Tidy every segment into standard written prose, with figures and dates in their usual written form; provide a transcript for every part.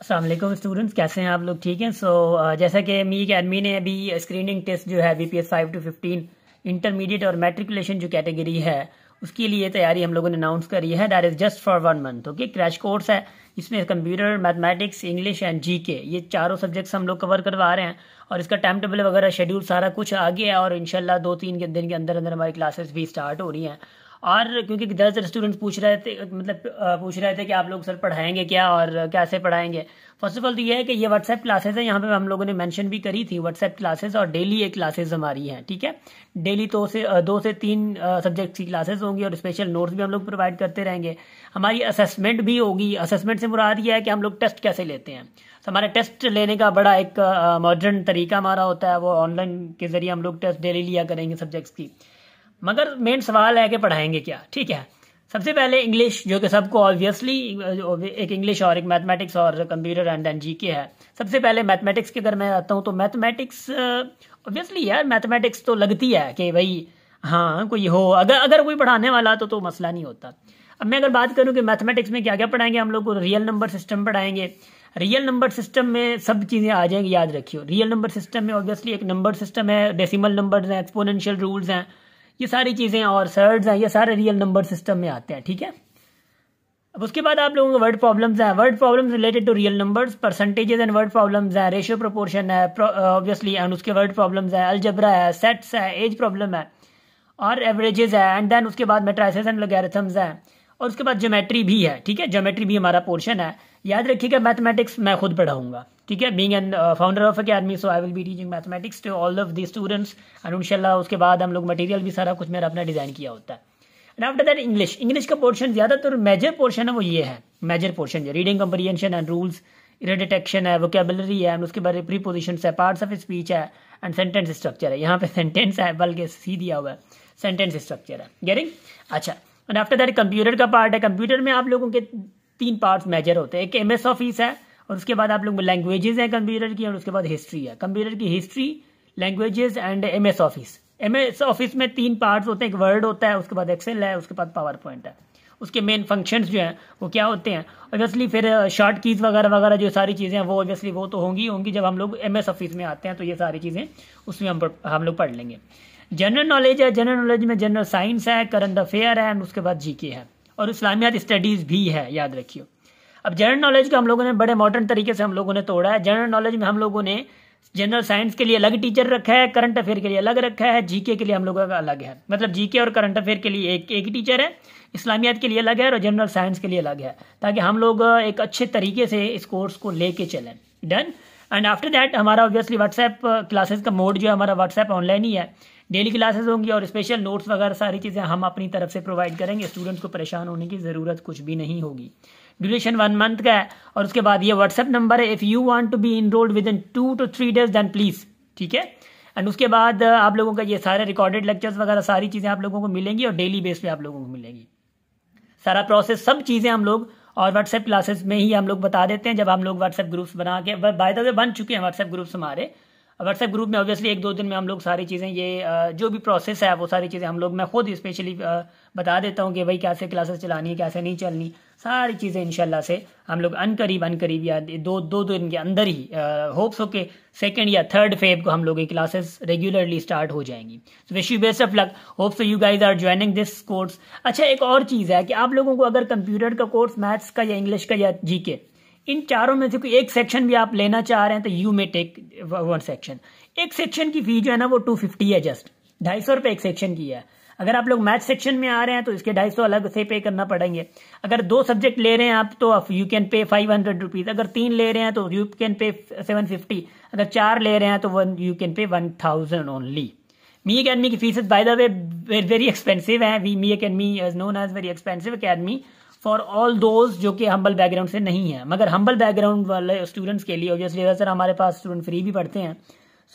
अस्सलाम वालेकुम स्टूडेंट्स, कैसे हैं आप लोग? ठीक हैं। जैसा कि मी अकेडमी ने अभी स्क्रीनिंग टेस्ट जो है बीपीएस 5 to 15 इंटरमीडिएट और मैट्रिकुलेशन जो कैटेगरी है उसके लिए तैयारी हम लोगों ने अनाउंस करी है। That is just for 1 month. Okay, crash course है। इसमें computer, mathematics, English and GK ये चारों सब्जेक्ट्स हम लोग कवर करवा रहे हैं और इसका टाइम टेबल वगैरह शेड्यूल सारा कुछ आ गया है और इंशाल्लाह 2-3 दिन के अंदर अंदर हमारी क्लासेस भी स्टार्ट हो रही हैं। और क्योंकि ज़्यादातर स्टूडेंट्स पूछ रहे थे कि आप लोग सर पढ़ाएंगे क्या और कैसे पढ़ाएंगे। फर्स्ट ऑफ ऑल तो ये है कि ये व्हाट्सएप क्लासेस है, यहाँ पे हम लोगों ने मेंशन भी करी थी व्हाट्सएप क्लासेस, और डेली एक क्लासेस हमारी हैं। ठीक है, डेली 2 से 3 सब्जेक्ट की क्लासेस होंगी और स्पेशल नोट्स भी हम लोग प्रोवाइड करते रहेंगे। हमारी असेसमेंट भी होगी। असेसमेंट से मुराद ये है कि हम लोग टेस्ट कैसे लेते हैं। तो हमारा टेस्ट लेने का बड़ा एक मॉडर्न तरीका हमारा होता है, वो ऑनलाइन के जरिए हम लोग टेस्ट डेली लिया करेंगे सब्जेक्ट्स की। मगर मेन सवाल है कि पढ़ाएंगे क्या। ठीक है, सबसे पहले इंग्लिश, जो कि सबको ऑब्वियसली एक इंग्लिश और एक मैथमेटिक्स और कंप्यूटर एंड देन जीके है। सबसे पहले मैथमेटिक्स की अगर मैं आता हूँ तो मैथमेटिक्स ऑब्वियसली यार मैथमेटिक्स तो लगती है कि भाई हाँ कोई हो, अगर कोई पढ़ाने वाला तो मसला नहीं होता। अब मैं अगर बात करूँ कि मैथमेटिक्स में क्या क्या पढ़ाएंगे, हम लोग को रियल नंबर सिस्टम पढ़ाएंगे। रियल नंबर सिस्टम में सब चीज़ें आ जाएंगी, याद रखियो। रियल नंबर सिस्टम में ऑब्वियसली एक नंबर सिस्टम है, डेसिमल नंबर्स हैं, एक्सपोनेंशियल रूल्स हैं, ये सारी चीज़ें, और सर्ड्स हैं, ये सारे रियल नंबर सिस्टम में आते हैं। ठीक है, अब उसके बाद आप लोगों को वर्ड प्रॉब्लम्स हैं। Word problems related to real numbers, percentages and word problems हैं, रेशियो प्रोपोर्शन है ऑब्वियसली, एंड उसके वर्ड प्रॉब्लम्स है, अलजबरा है, सेट्स है, एज प्रॉब्लम है और एवरेजेस है, एंड देन उसके बाद मैट्रिसेस एंड लॉगरिथम्स हैं, और उसके बाद ज्योमेट्री भी है। ठीक है, ज्योमेट्री भी हमारा पोर्शन है। याद रखिएगा मैथमेटिक्स मैं खुद पढ़ाऊंगा। ठीक है, being an founder of academy, so I will be teaching mathematics to all of the students, and इंशाल्लाह उसके बाद हम लोग मटेरियल भी सारा कुछ मेरा अपना डिज़ाइन किया होता है। एंड आफ्टर दैट इंग्लिश का पोर्शन ज़्यादातर मेजर पोर्शन है, वो ये है major portion, reading comprehension and rules, error detection है, वोकेबलरी है, एंड उसके बाद प्रीपोजिशंस है, पार्ट्स ऑफ स्पीच है, एंड सेंटेंस स्ट्रक्चर है। यहाँ पे सेंटेंस है बल्कि सी दिया हुआ है, सेंटेंस स्ट्रक्चर है। गेटिंग? अच्छा, एंड आफ्टर दैट कंप्यूटर का पार्ट है। कंप्यूटर में आप लोगों के 3 पार्ट्स मेजर होते हैं। एक MS ऑफिस है, और उसके बाद आप लोग लैंग्वेजेस हैं कंप्यूटर की, और उसके बाद हिस्ट्री है। कंप्यूटर की history, languages and MS office. MS office में 3 पार्ट्स होते हैं, एक वर्ड होता है, उसके बाद एक्सेल है, उसके बाद पावर पॉइंट है। उसके मेन फंक्शंस जो हैं वो क्या होते हैं ऑब्वियसली, फिर शॉर्ट कीज वगैरह वगैरह जो सारी चीज़ें हैं वो ऑब्वियसली वो तो होंगी जब हम लोग MS ऑफिस में आते हैं, तो ये सारी चीज़ें उसमें हम लोग पढ़ लेंगे। जनरल नॉलेज है, जनरल नॉलेज में जनरल साइंस है, करंट अफेयर है, एंड उसके बाद जीके है, और इस्लामियात स्टडीज़ भी है, याद रखियो। अब जनरल नॉलेज को हम लोगों ने बड़े मॉडर्न तरीके से हम लोगों ने तोड़ा है। जनरल नॉलेज में हम लोगों ने जनरल साइंस के लिए अलग टीचर रखा है, करंट अफेयर के लिए अलग रखा है, जीके के लिए हम लोगों का अलग है। मतलब जीके और करंट अफेयर के लिए एक ही टीचर है, इस्लामियात के लिए अलग है, और जनरल साइंस के लिए अलग है, ताकि हम लोग एक अच्छे तरीके से इस कोर्स को लेके चलें। डन। एंड आफ्टर दैट हमारा ऑब्वियसली व्हाट्सएप क्लासेस का मोड जो है हमारा व्हाट्सएप ऑनलाइन ही है। डेली क्लासेस होंगी और स्पेशल नोट्स वगैरह सारी चीज़ें हम अपनी तरफ से प्रोवाइड करेंगे। स्टूडेंट्स को परेशान होने की ज़रूरत कुछ भी नहीं होगी। ड्यूरेशन 1 मंथ का है, और उसके बाद ये व्हाट्सएप नंबर है। If you want to be enrolled within 2 to 3 days then please. ठीक है, एंड उसके बाद आप लोगों का ये सारे रिकॉर्डेड लेक्चर्स वगैरह सारी चीज़ें आप लोगों को मिलेंगी, और डेली बेस पे आप लोगों को मिलेंगी। सारा प्रोसेस, सब चीज़ें हम लोग और व्हाट्सएप क्लासेस में ही हम लोग बता देते हैं, जब हम लोग व्हाट्सएप ग्रुप्स बना के, बाय द वे बन चुके हैं व्हाट्सएप ग्रुप्स हमारे। व्हाट्सएप ग्रुप में ऑब्वियसली 1-2 दिन में हम लोग सारी चीज़ें, ये जो भी प्रोसेस है वो सारी चीज़ें हम लोग, मैं खुद स्पेशली बता देता हूँ कि भाई कैसे क्लासेस चलानी है, कैसे नहीं चलनी, सारी चीज़ें इंशाल्लाह से हम लोग अनकरीब या दो दिन के अंदर ही होप्स हो के 2nd या 3rd फेब को हम लोग की क्लासेस रेगुलरली स्टार्ट हो जाएंगी। So wish you best of luck, hopes you guys are joining this course. अच्छा, एक और चीज़ है कि आप लोगों को अगर कंप्यूटर का कोर्स, मैथ्स का या इंग्लिश का या जीके, इन चारों में से कोई एक सेक्शन भी आप लेना चाह रहे हैं तो यू मे टेक 1 सेक्शन। एक सेक्शन की फी जो है ना वो 250 है, जस्ट 250 रुपये एक सेक्शन की है। अगर आप लोग मैथ सेक्शन में आ रहे हैं तो इसके 250 अलग से पे करना पड़ेंगे। अगर 2 सब्जेक्ट ले रहे हैं आप तो यू कैन पे 500 रुपीज़। अगर 3 ले रहे हैं तो यू कैन पे 750। अगर 4 ले रहे हैं तो you can pay 1000 only. Me academy की fees by the way very expensive है। Me academy is known as very expensive academy for all those जो कि हम्बल बैकग्राउंड से नहीं है। मगर हम्बल बैकग्राउंड वाले स्टूडेंट्स के लिए ऑब्वियसली वैसे हमारे पास स्टूडेंट फ्री भी पढ़ते हैं,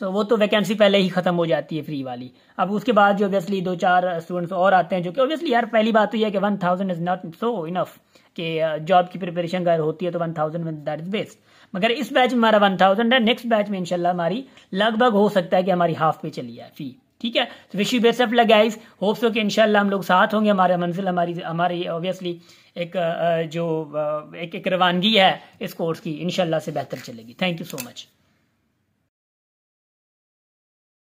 सो वो तो वैकेंसी पहले ही खत्म हो जाती है फ्री वाली। अब उसके बाद जो ऑब्वियसली 2-4 स्टूडेंट्स और आते हैं, जो कि ऑब्वियसली यार पहली बात तो यह है कि 1000 इज नॉट सो इनफ, कि जॉब की प्रिपरेशन अगर होती है तो 1000 में दैट इज बेस्ट। मगर इस बैच में हमारा 1000 है, नेक्स्ट बैच में इंशाल्लाह हमारी लगभग हो सकता है कि हमारी हाफ पे चली जाए फी। ठीक है। तो wish you best of luck guys, hope so कि इंशाल्लाह हम लोग साथ होंगे, हमारा मंजिल हमारी ऑब्वियसली एक जो एक रवानगी है इस कोर्स की इंशाल्लाह से बेहतर चलेगी। Thank you so much.